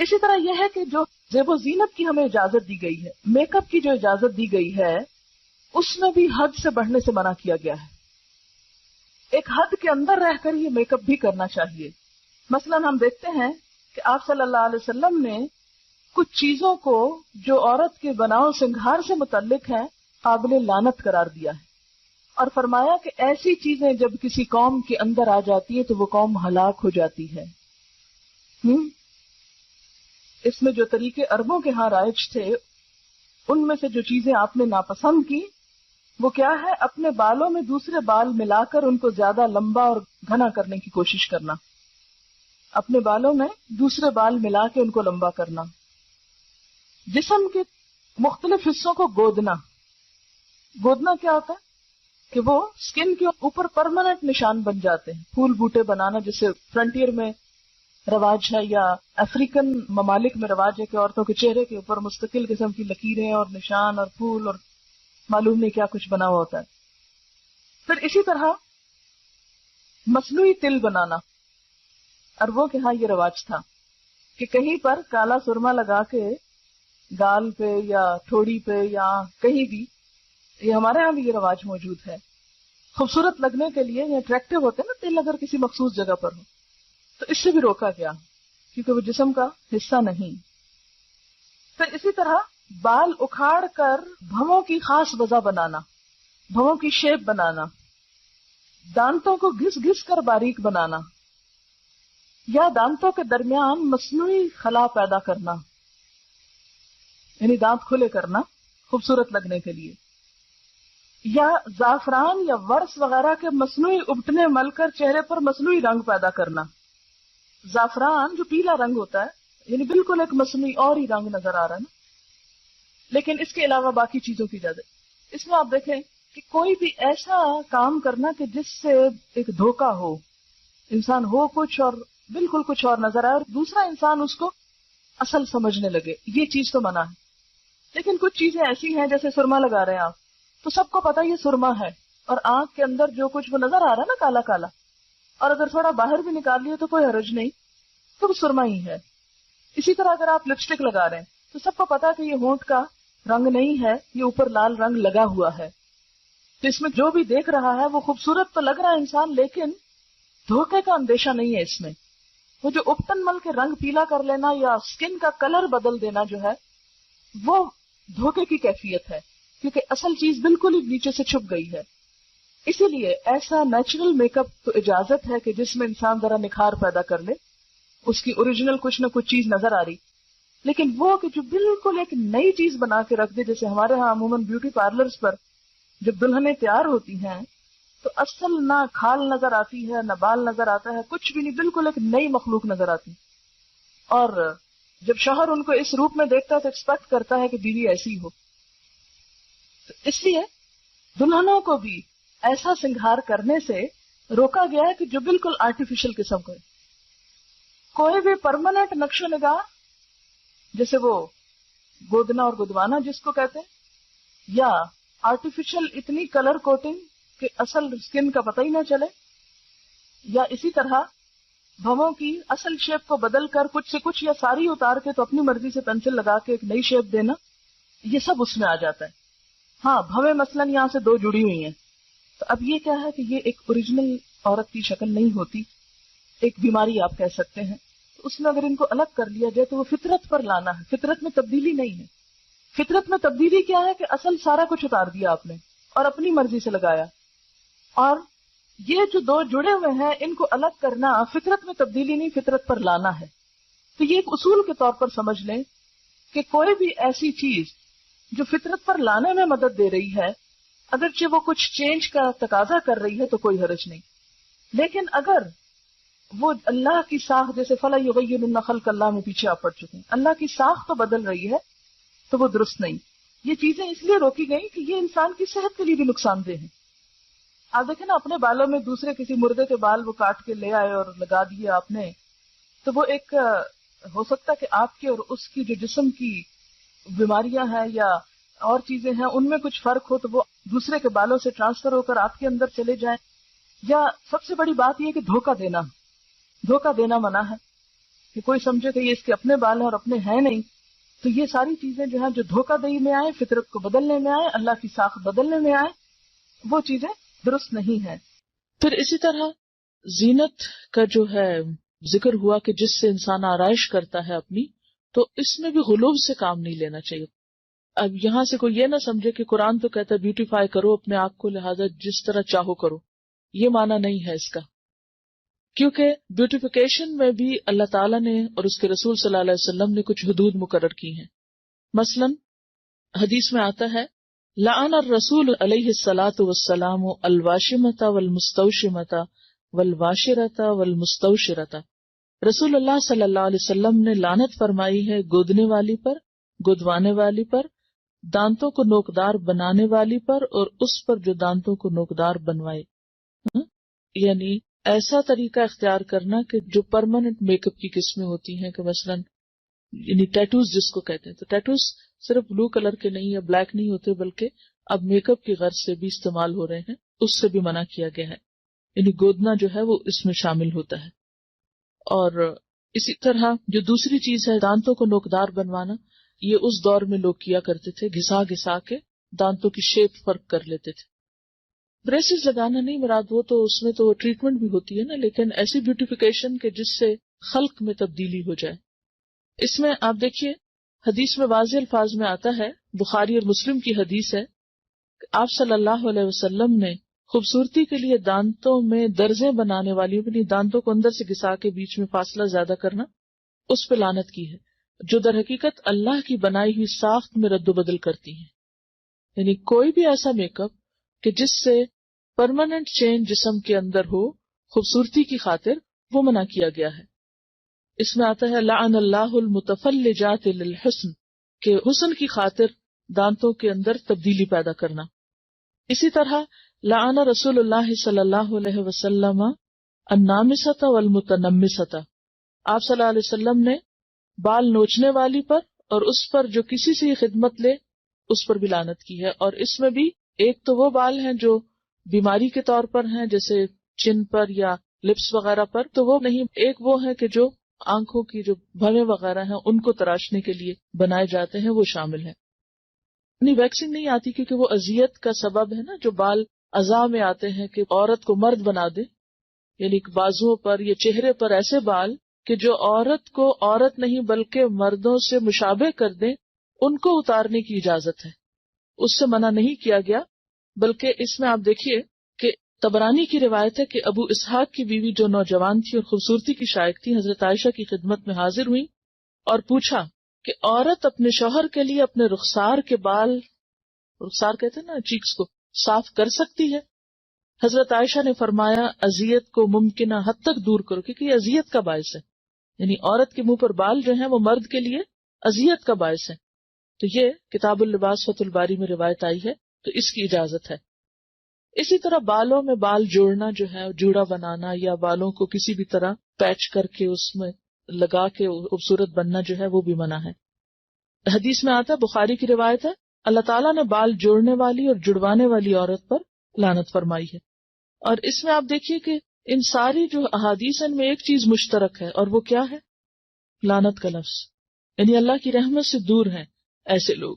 اسی طرح یہ ہے کہ جو زیب و زینت کی ہمیں اجازت دی گئی ہے، میک اپ کی جو اجازت دی گئی ہے، اس میں بھی حد سے بڑھنے سے منع کیا گیا ہے. ایک حد کے اندر رہ کر یہ میک اپ بھی کرنا چاہیے. مثلا ہم دیکھتے ہیں کہ آپ صلی اللہ علیہ وسلم نے کچھ چیزوں کو جو عورت کے بناؤ سنگھار سے متعلق ہیں قابل لعنت قرار دیا ہے، اور فرمایا کہ ایسی چیزیں جب کسی قوم کے اندر آ جاتی ہیں تو وہ قوم ہلاک ہو جاتی ہے. اس میں جو طریقے عربوں کے ہاں رائج تھے، ان میں سے جو چیزیں آپ نے ناپسند کی وہ کیا ہے؟ اپنے بالوں میں دوسرے بال ملا کر ان کو زیادہ لمبا اور گھنا کرنے کی کوشش کرنا. اپنے بالوں میں دوسرے بال ملا کے ان کو لمبا کرنا. جسم کے مختلف حصوں کو گودنا. گودنا کیا ہوتا ہے؟ کہ وہ سکن کے اوپر پرماننٹ نشان بن جاتے ہیں. پھول بوٹے بنانا جسے فرنٹیئر میں رواج ہے، یا افریقن ممالک میں رواج ہے کہ عورتوں کے چہرے کے اوپر مستقل قسم کی لکیریں اور نشان اور پھول اور معلوم نہیں کیا کچھ بنا ہوا ہوتا ہے. پھر اسی طرح مصنوعی تل بنانا. عربوں کے ہاں یہ رواج تھا کہ کہیں پر کالا سرما لگا کے گال پہ یا ٹھوڑی پہ یا کہیں بھی، یہ ہمارے ہاں بھی یہ رواج موجود ہے، خوبصورت لگنے کے لیے یا اٹریکٹیو ہوتے ہیں نا تل، اگر کسی مخصوص جگہ پر ہو تو اس سے بھی روکا گیا کیونکہ وہ جسم کا حصہ نہیں. پھر اسی طرح بال اکھاڑ کر بھووں کی خاص وضع بنانا، بھووں کی شیپ بنانا، دانتوں کو گھس گھس کر باریک بنانا، یا دانتوں کے درمیان مصنوعی خلا پیدا کرنا، یعنی دانت کھلے کرنا خوبصورت لگنے کے لیے، یا زعفران یا ورس وغیرہ کے مصنوعی ابٹنے مل کر چہرے پر مصنوعی رنگ پیدا کرنا. زعفران جو پیلا رنگ ہوتا ہے، یعنی بالکل ایک مصنوعی اور ہی رنگ نظر آ رہا ہے نا، لیکن اس کے علاوہ باقی چیزوں کی اجازت. اس میں آپ دیکھیں کہ کوئی بھی ایسا کام کرنا کہ جس سے ایک دھوکہ ہو، انسان ہو کچھ اور بالکل کچھ اور نظر آئے اور دوسرا انسان اس کو اصل سمجھنے لگے، یہ چیز تو منع ہے. لیکن کچھ چیزیں ایسی ہیں جیسے سرما لگا رہے ہیں آپ، تو سب کو پتا یہ سرما ہے، اور آنکھ کے اندر جو کچھ وہ نظر آ رہا ہے نا کالا کالا، اور اگر تھوڑا باہر بھی نکال لیے تو کوئی حرج نہیں، تو وہ سرما ہی ہے. اسی طرح اگر آپ لپسٹک لگا رہے ہیں تو سب کو پتا کہ یہ ہونٹ کا رنگ نہیں ہے، یہ اوپر لال رنگ لگا ہوا ہے. تو اس میں جو بھی دیکھ رہا ہے وہ خوبصورت تو لگ رہا ہے انسان، لیکن دھوکے کا اندیشہ نہیں ہے اس میں. وہ جو اپٹن مل کے رنگ پیلا کر لینا یا سکن کا کلر بدل دینا جو ہے وہ دھوکے کی کیفیت ہے، کیونکہ اصل چیز بالکل ہی نیچے سے چھپ گئی ہے. اسی لیے ایسا نیچرل میک اپ تو اجازت ہے کہ جس میں انسان ذرا نکھار پیدا کر لے، اس کی اوریجنل کچھ نہ کچھ چیز نظر آ رہی، لیکن وہ کہ جو بالکل ایک نئی چیز بنا کے رکھ دے. جیسے ہمارے ہاں عموماً بیوٹی پارلرز پر جب دلہنیں تیار ہوتی ہیں تو اصل نہ کھال نظر آتی ہے، نہ بال نظر آتا ہے، کچھ بھی نہیں، بالکل ایک نئی مخلوق نظر آتی. اور جب شوہر ان کو اس روپ میں دیکھتا ہے تو ایکسپیکٹ کرتا ہے کہ بیوی ایسی ہو. تو اس لیے دلہنوں کو بھی ایسا سنگھار کرنے سے روکا گیا ہے کہ جو بالکل آرٹیفیشل قسم کا ہے. کوئی بھی پرماننٹ نقش و نگار جیسے وہ گودنا اور گدوانا جس کو کہتے ہیں، یا آرٹیفیشل اتنی کلر کوٹنگ کہ اصل سکن کا پتہ ہی نہ چلے، یا اسی طرح بھووں کی اصل شیپ کو بدل کر کچھ سے کچھ یا ساری اتار کے تو اپنی مرضی سے پینسل لگا کے ایک نئی شیپ دینا، یہ سب اس میں آ جاتا ہے. ہاں بھویں مثلاً یہاں سے دو جڑی ہوئی ہیں تو اب یہ کیا ہے کہ یہ ایک اوریجنل عورت کی شکل نہیں ہوتی، ایک بیماری آپ کہہ سکتے ہیں. تو اس میں اگر ان کو الگ کر لیا جائے تو وہ فطرت پر لانا ہے، فطرت میں تبدیلی نہیں ہے. فطرت میں تبدیلی کیا ہے کہ اصل سارا کچھ اتار دیا آپ نے اور اپنی مرضی سے لگایا. اور یہ جو دو جڑے ہوئے ہیں ان کو الگ کرنا فطرت میں تبدیلی نہیں، فطرت پر لانا ہے. تو یہ ایک اصول کے طور پر سمجھ لیں کہ کوئی بھی ایسی چیز جو فطرت پر لانے میں مدد دے رہی ہے، اگرچہ وہ کچھ چینج کا تقاضا کر رہی ہے تو کوئی حرج نہیں، لیکن اگر وہ اللہ کی ساخت جیسے فَلَا يُغَيِّرُنَّ خَلْقَ اللَّهِ میں پیچھے آپ پڑ چکے ہیں، اللہ کی ساخت تو بدل رہی ہے تو وہ درست نہیں. یہ چیزیں اس لیے روکی گئی کہ یہ انسان کی صحت کے لیے بھی نقصان دہ ہے. آپ دیکھیں نا اپنے بالوں میں دوسرے کسی مردے کے بال وہ کاٹ کے لے آئے اور لگا دیے آپ نے، تو وہ ایک ہو سکتا کہ آپ کے اور اس کی جو جسم کی بیماریاں ہیں یا اور چیزیں ہیں ان میں کچھ فرق ہو تو وہ دوسرے کے بالوں سے ٹرانسفر ہو کر آپ کے اندر چلے جائیں. یا سب سے بڑی بات یہ کہ دھوکہ دینا منع ہے. کہ کوئی سمجھے کہ یہ اس کے اپنے بال ہیں اور اپنے ہیں نہیں. تو یہ ساری چیزیں جو ہیں جو دھوکہ دہی میں آئے، فطرت کو بدلنے میں آئے، اللہ کی ساخت بدلنے میں آئے، وہ چیزیں درست نہیں ہیں. پھر اسی طرح زینت کا جو ہے ذکر ہوا کہ جس سے انسان آرائش کرتا ہے اپنی، تو اس میں بھی غلوب سے کام نہیں لینا چاہیے. اب یہاں سے کوئی یہ نہ سمجھے کہ قرآن تو کہتا ہے بیوٹیفائی کرو اپنے آپ کو، لہذا جس طرح چاہو کرو. یہ معنی نہیں ہے اس کا، کیونکہ بیوٹیفیکیشن میں بھی اللہ تعالیٰ نے اور اس کے رسول صلی اللہ علیہ وسلم نے کچھ حدود مقرر کی ہیں. مثلا حدیث میں آتا ہے لعن الرسول علیہ الصلاۃ والسلام الواشمۃ والمستوشمۃ والواشرۃ والمستوشرۃ. رسول اللہ صلی اللہ علیہ وسلم نے لعنت فرمائی ہے گودنے والی پر، گودوانے والی پر، دانتوں کو نوکدار بنانے والی پر، اور اس پر جو دانتوں کو نوکدار بنوائے. یعنی ایسا طریقہ اختیار کرنا کہ جو پرماننٹ میک اپ کی قسمیں ہوتی ہیں، کہ مثلا یعنی ٹیٹوز جس کو کہتے ہیں، تو ٹیٹوز صرف بلو کلر کے نہیں یا بلیک نہیں ہوتے، بلکہ اب میک اپ کی غرض سے بھی استعمال ہو رہے ہیں، اس سے بھی منع کیا گیا ہے. یعنی گودنا جو ہے وہ اس میں شامل ہوتا ہے. اور اسی طرح جو دوسری چیز ہے دانتوں کو نوکدار بنوانا، یہ اس دور میں لوگ کیا کرتے تھے، گھسا گھسا کے دانتوں کی شیپ فرق کر لیتے تھے. بریسز لگانا نہیں مراد، وہ تو اس میں تو ٹریٹمنٹ بھی ہوتی ہے نا، لیکن ایسی بیوٹیفیکیشن کے جس سے خلق میں تبدیلی ہو جائے. اس میں آپ دیکھیے حدیث میں واضح الفاظ میں آتا ہے، بخاری اور مسلم کی حدیث ہے کہ آپ صلی اللہ علیہ وسلم نے خوبصورتی کے لیے دانتوں میں درزیں بنانے والی، یعنی دانتوں کو اندر سے گھسا کے بیچ میں فاصلہ زیادہ کرنا، اس پہ لعنت کی ہے، جو در حقیقت اللہ کی بنائی ہوئی ساخت میں رد و بدل کرتی ہیں. یعنی کوئی بھی ایسا میک اپ کہ جس سے پرماننٹ چینج جسم کے اندر ہو خوبصورتی کی خاطر، وہ منع کیا گیا ہے. اس میں آتا ہے لعن اللہ المتفلجات للحسن، کہ حسن کی خاطر دانتوں کے اندر تبدیلی پیدا کرنا. اسی طرح لعن رسول اللہ صلی اللہ علیہ وسلم النامصۃ والمتنمصۃ. آپ صلی اللہ علیہ وسلم نے بال نوچنے والی پر اور اس پر جو کسی سے خدمت لے اس پر بھی لعنت کی ہے. اور اس میں بھی ایک تو وہ بال ہیں جو بیماری کے طور پر ہیں، جیسے چن پر یا لپس وغیرہ پر، تو وہ نہیں. ایک وہ ہے کہ جو آنکھوں کی جو بھویں وغیرہ ہیں ان کو تراشنے کے لیے بنائے جاتے ہیں، وہ شامل ہیں. نہیں، ویکسنگ نہیں آتی کیونکہ وہ اذیت کا سبب ہے نا. جو بال اعضاء میں آتے ہیں کہ عورت کو مرد بنا دے، یعنی بازوؤں پر یا چہرے پر ایسے بال کہ جو عورت کو عورت نہیں بلکہ مردوں سے مشابہ کر دیں، ان کو اتارنے کی اجازت ہے، اس سے منع نہیں کیا گیا. بلکہ اس میں آپ دیکھیے کہ طبرانی کی روایت ہے کہ ابو اسحاق کی بیوی جو نوجوان تھی اور خوبصورتی کی شائق تھی، حضرت عائشہ کی خدمت میں حاضر ہوئی اور پوچھا کہ عورت اپنے شوہر کے لیے اپنے رخسار کے بال، رخسار کہتے ہیں نا چیکس کو، صاف کر سکتی ہے؟ حضرت عائشہ نے فرمایا اذیت کو ممکنہ حد تک دور کرو، کیونکہ یہ اذیت کا باعث ہے. یعنی عورت کے منہ پر بال جو ہیں وہ مرد کے لیے اذیت کا باعث ہے. تو یہ کتاب اللباس فتح الباری میں روایت آئی ہے، تو اس کی اجازت ہے. اسی طرح بالوں میں بال جوڑنا جو ہے، جوڑا بنانا یا بالوں کو کسی بھی طرح پیچ کر کے اس میں لگا کے خوبصورت بننا جو ہے وہ بھی منع ہے. حدیث میں آتا ہے، بخاری کی روایت ہے، اللہ تعالیٰ نے بال جوڑنے والی اور جڑوانے والی عورت پر لعنت فرمائی ہے. اور اس میں آپ دیکھیے کہ ان ساری جو احادیث ہیں ان میں ایک چیز مشترک ہے، اور وہ کیا ہے؟ لعنت کا لفظ. یعنی اللہ کی رحمت سے دور ہیں ایسے لوگ.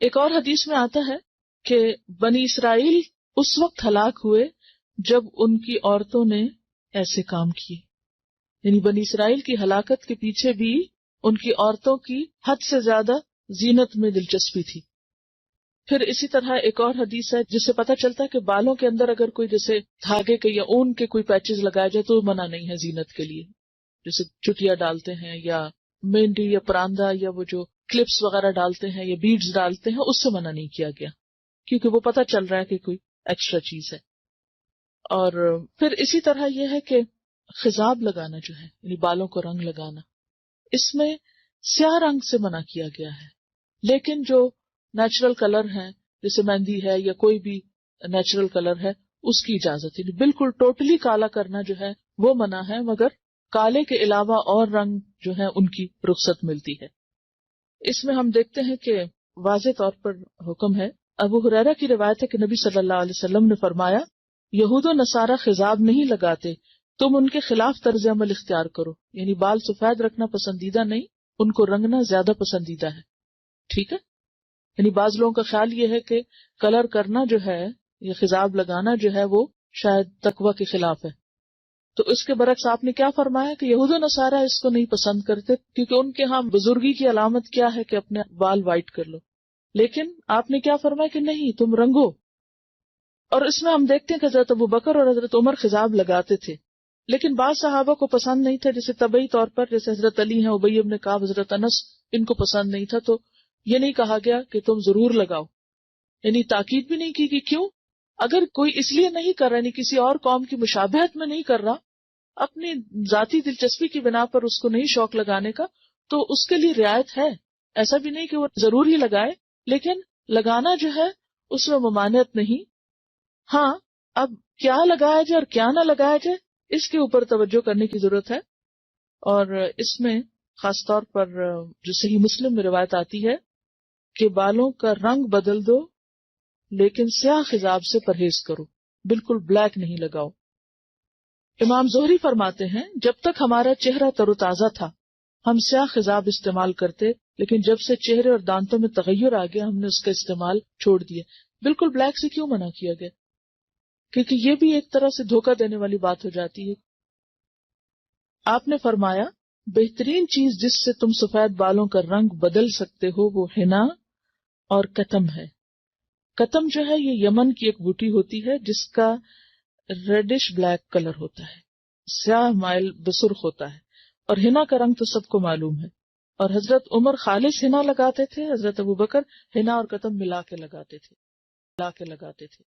ایک اور حدیث میں آتا ہے کہ بنی اسرائیل اس وقت ہلاک ہوئے جب ان کی عورتوں نے ایسے کام کیے. یعنی بنی اسرائیل کی ہلاکت کے پیچھے بھی ان کی عورتوں کی حد سے زیادہ زینت میں دلچسپی تھی. پھر اسی طرح ایک اور حدیث ہے جس سے پتہ چلتا ہے کہ بالوں کے اندر اگر کوئی جیسے دھاگے کے یا اون کے کوئی پیچز لگائے جائے تو منع نہیں ہے زینت کے لیے، جیسے چٹیا ڈالتے ہیں یا مہندی یا پراندہ یا وہ جو کلپس وغیرہ ڈالتے ہیں یا بیڈز ڈالتے ہیں، اس سے منع نہیں کیا گیا کیونکہ وہ پتہ چل رہا ہے کہ کوئی ایکسٹرا چیز ہے. اور پھر اسی طرح یہ ہے کہ خضاب لگانا جو ہے، یعنی بالوں کو رنگ لگانا، اس میں سیاہ رنگ سے منع کیا گیا ہے. لیکن جو نیچرل کلر ہیں جیسے مہندی ہے یا کوئی بھی نیچرل کلر ہے اس کی اجازت ہے. بالکل ٹوٹلی کالا کرنا جو ہے وہ منع ہے، مگر کالے کے علاوہ اور رنگ جو ہے ان کی رخصت ملتی ہے. اس میں ہم دیکھتے ہیں کہ واضح طور پر حکم ہے. ابو ہریرہ کی روایت ہے کہ نبی صلی اللہ علیہ وسلم نے فرمایا، یہود و نصارہ خضاب نہیں لگاتے تم ان کے خلاف طرز عمل اختیار کرو، یعنی بال سفید رکھنا پسندیدہ نہیں، ان کو رنگنا زیادہ پسندیدہ ہے. ٹھیک ہے، یعنی بعض لوگوں کا خیال یہ ہے کہ کلر کرنا جو ہے یا خضاب لگانا جو ہے وہ شاید تقوی کے خلاف ہے. تو اس کے برعکس آپ نے کیا فرمایا کہ یہود و نصارہ اس کو نہیں پسند کرتے، کیونکہ ان کے ہاں بزرگی کی علامت کیا ہے کہ اپنے بال وائٹ کر لو. لیکن آپ نے کیا فرمایا کہ نہیں، تم رنگو. اور اس میں ہم دیکھتے ہیں کہ حضرت ابوبکر اور حضرت عمر خضاب لگاتے تھے، لیکن بعض صحابہ کو پسند نہیں تھا، جیسے طبعی طور پر جیسے حضرت علی ہیں، ابی بن کعب، حضرت انس، ان کو پسند نہیں تھا. تو یہ نہیں کہا گیا کہ تم ضرور لگاؤ، یعنی تاکید بھی نہیں کی کہ کیوں. اگر کوئی اس لیے نہیں کر رہا، یعنی کسی اور قوم کی مشابہت میں نہیں کر رہا، اپنی ذاتی دلچسپی کی بنا پر اس کو نہیں شوق لگانے کا، تو اس کے لیے رعایت ہے. ایسا بھی نہیں کہ وہ ضرور ہی لگائے، لیکن لگانا جو ہے اس میں ممانعت نہیں. ہاں، اب کیا لگایا جائے اور کیا نہ لگایا جائے اس کے اوپر توجہ کرنے کی ضرورت ہے. اور اس میں خاص طور پر جو صحیح مسلم میں روایت آتی ہے کہ بالوں کا رنگ بدل دو لیکن سیاہ خضاب سے پرہیز کرو، بالکل بلیک نہیں لگاؤ. امام زہری فرماتے ہیں جب تک ہمارا چہرہ تر و تازہ تھا ہم سیاہ خضاب استعمال کرتے، لیکن جب سے چہرے اور دانتوں میں تغیر آ گیا ہم نے اس کا استعمال چھوڑ دیا. بالکل بلیک سے کیوں منع کیا گیا؟ کیونکہ یہ بھی ایک طرح سے دھوکہ دینے والی بات ہو جاتی ہے. آپ نے فرمایا بہترین چیز جس سے تم سفید بالوں کا رنگ بدل سکتے ہو وہ حنا اور کتم ہے. کتم جو ہے یہ یمن کی ایک بوٹی ہوتی ہے جس کا ریڈش بلیک کلر ہوتا ہے، سیاہ مائل بسرخ ہوتا ہے. اور حنا کا رنگ تو سب کو معلوم ہے. اور حضرت عمر خالص حنا لگاتے تھے، حضرت ابوبکر حنا اور کتم ملا کے لگاتے تھے.